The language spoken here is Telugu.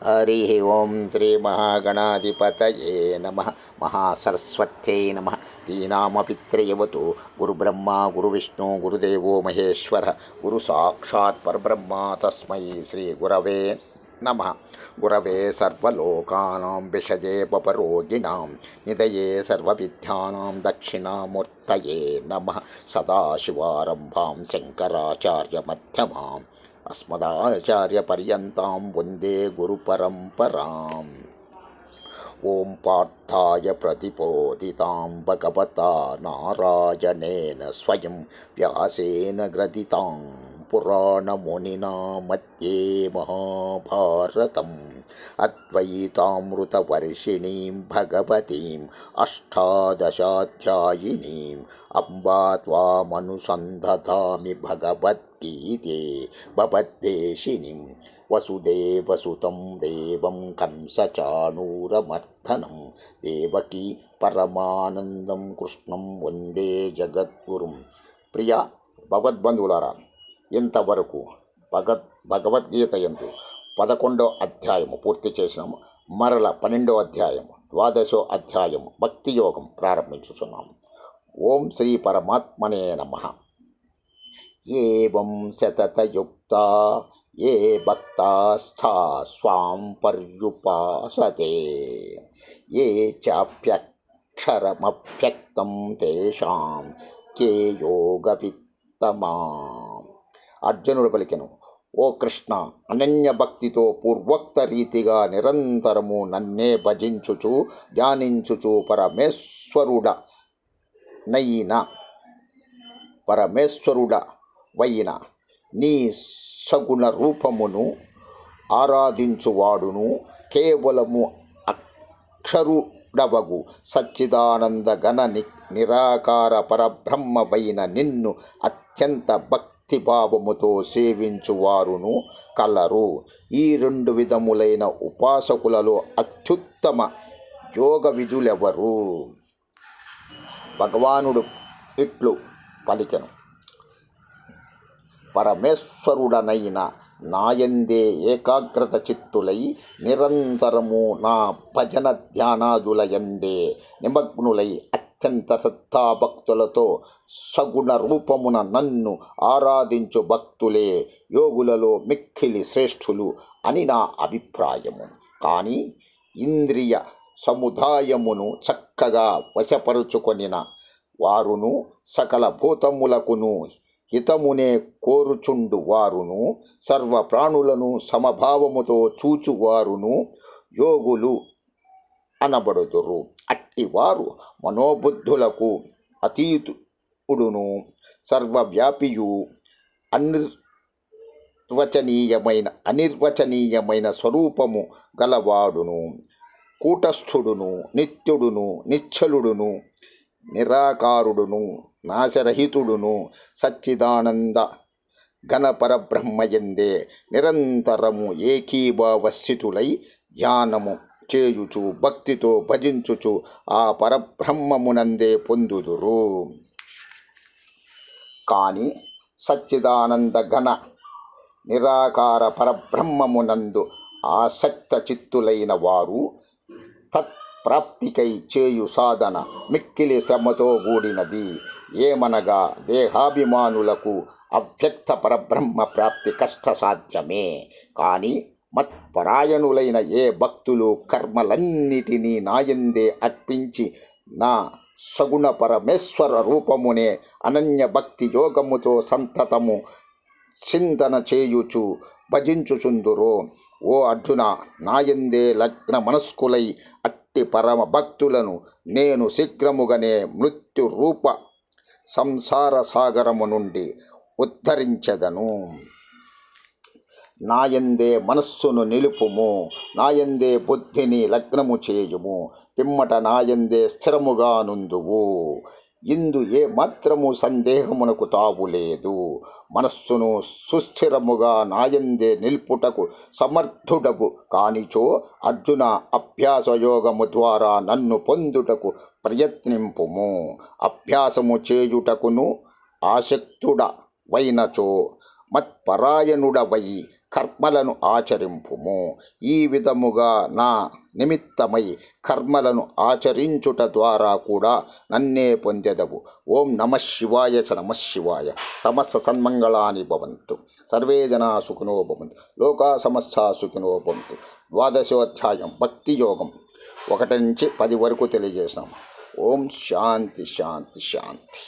హరి ఓం శ్రీ మహాగణాధిపతయే నమ. మహాసరస్వత్యై నమ. దీనామపిత్రయవతు గురుబ్రహ్మ గురువిష్ణు గురుదేవో మహేశ్వర గురు సాక్షాత్ పరబ్రహ్మ తస్మై శ్రీ గురవే నమ. గురవే సర్వలోకానాం విషజే పపరోగిణాం నిదయే సర్వవిద్యానాం దక్షిణామూర్తయే నమ. సదాశివారంభాం శంకరాచార్యమధ్యమాం అస్మదాచార్యపర్యంతం వందే గురుపరంపరాం. ఓం పార్థాయ ప్రతిబోధితాం భగవతా నారాయణేన స్వయం వ్యాసేన గ్రథితాం పురాణమునినా మధ్యే మహాభారతం. అద్వైతామృతవర్షిణీం భగవతీం అష్టాదశాధ్యాయినీం అంబా త్వామనుసందధామి భగవద్గీతే భవద్వేషిణీం. వసుదేవసుతం దేవం కంసచాణూరమర్దనం దేవకీ పరమానందం కృష్ణం వందే జగద్గురుం. ప్రియ భగవద్బంధువులారా, ఇంతవరకు భగవద్గీత యందు 11వ అధ్యాయము పూర్తి చేసినాము. మరల 12వ అధ్యాయము 12వ అధ్యాయము భక్తి యోగం ప్రారంభించుచున్నాము. ఓం శ్రీ పరమాత్మనే నమః. ఏవం సతతయుక్తా ఏ భక్తాస్థా స్వాం పర్యుపాసతే ఏ చాప్యక్షరమవ్యక్తం తేషాం కే యోగవిత్తమా. అర్జునుడు పలికెను, ఓ కృష్ణ, అనన్య భక్తితో పూర్వోక్త రీతిగా నిరంతరము నన్నే భజించుచు ధ్యానించుచు పరమేశ్వరుడవైన నీ సగుణ రూపమును ఆరాధించువాడును కేవలము అక్షరుడవగు సచ్చిదానంద గణ నిరాకార పరబ్రహ్మవైన నిన్ను అత్యంత భక్తిభావముతో సేవించువారును కలరు. ఈ 2 విధములైన ఉపాసకులలో అత్యుత్తమ యోగ విధులెవరు? భగవానుడు ఇట్లు పలికెను, పరమేశ్వరుడనైన నాయందే ఏకాగ్రత చిత్తులై నిరంతరము నా భజన ధ్యానాదులయందే నిమగ్నులై అత్యంత శ్రద్ధాభక్తులతో సగుణ రూపమున నన్ను ఆరాధించు భక్తులే యోగులలో మిక్కిలి శ్రేష్ఠులు అని నా అభిప్రాయము. కానీ ఇంద్రియ సముదాయమును చక్కగా వశపరుచుకొనిన వారును సకల భూతములకును హితమునే కోరుచుండు వారును సర్వ ప్రాణులను సమభావముతో చూచువారును యోగులు అనబడుదురు. అట్టివారు మనోబుద్ధులకు అతీతుడును సర్వవ్యాపియు అనిర్వచనీయమైన స్వరూపము గలవాడును కూటస్థుడును నిత్యుడును నిశ్చలుడును నిరాకారుడును నాశరహితుడును సచ్చిదానంద ఘనపరబ్రహ్మయందే నిరంతరము ఏకీభావస్థితులై ధ్యానము చేయుచు భక్తితో భజించుచు ఆ పరబ్రహ్మమునందే పొందుదురు. కాని సచ్చిదానంద ఘన నిరాకార పరబ్రహ్మమునందు ఆసక్త చిత్తులైన వారు తత్ప్రాప్తికై చేయు సాధన మిక్కిలి శ్రమతో కూడినది. ఏమనగా దేహాభిమానులకు అవ్యక్త పరబ్రహ్మ ప్రాప్తి కష్టసాధ్యమే. కానీ మత్పరాయణులైన ఏ భక్తులు కర్మలన్నిటినీ నాయందే అర్పించి నా సగుణ పరమేశ్వర రూపమునే అనన్య భక్తి యోగముతో సంతతము చింతన చేయుచు భజించుచుందురో, ఓ అర్జున, నాయందే లగ్న మనస్కులై అట్టి పరమ భక్తులను నేను శీఘ్రముగానే మృత్యు రూప సంసార సాగరము నుండి ఉద్ధరించెదను. నాయందే మనస్సును నిలుపుము, నాయందే బుద్ధిని లగ్నము చేయుము, పిమ్మట నాయందే స్థిరముగా నుందువు. ఇందు ఏ మాత్రము సందేహమునకు తావులేదు. మనస్సును సుస్థిరముగా నాయందే నిల్పుటకు సమర్థుడవు కానిచో అర్జున, అభ్యాసయోగము ద్వారా నన్ను పొందుటకు ప్రయత్నింపుము. అభ్యాసము చేయుటకును ఆసక్తుడవైనచో మత్పరాయణుడవై కర్మలను ఆచరింపుము. ఈ విధముగా నా నిమిత్తమై కర్మలను ఆచరించుట ద్వారా కూడా నన్నే పొందెదవు. ఓం నమః శివాయ చ నమః శివాయ. సమస్త సన్మంగళాని భవంతు. సర్వే జనా సుఖినో భవంతు. లోకా సమస్తా సుఖినో భవంతు. ద్వాదశోధ్యాయం భక్తి యోగం 1 నుంచి 10 వరకు తెలియజేసినాం. ఓం శాంతి శాంతి శాంతి.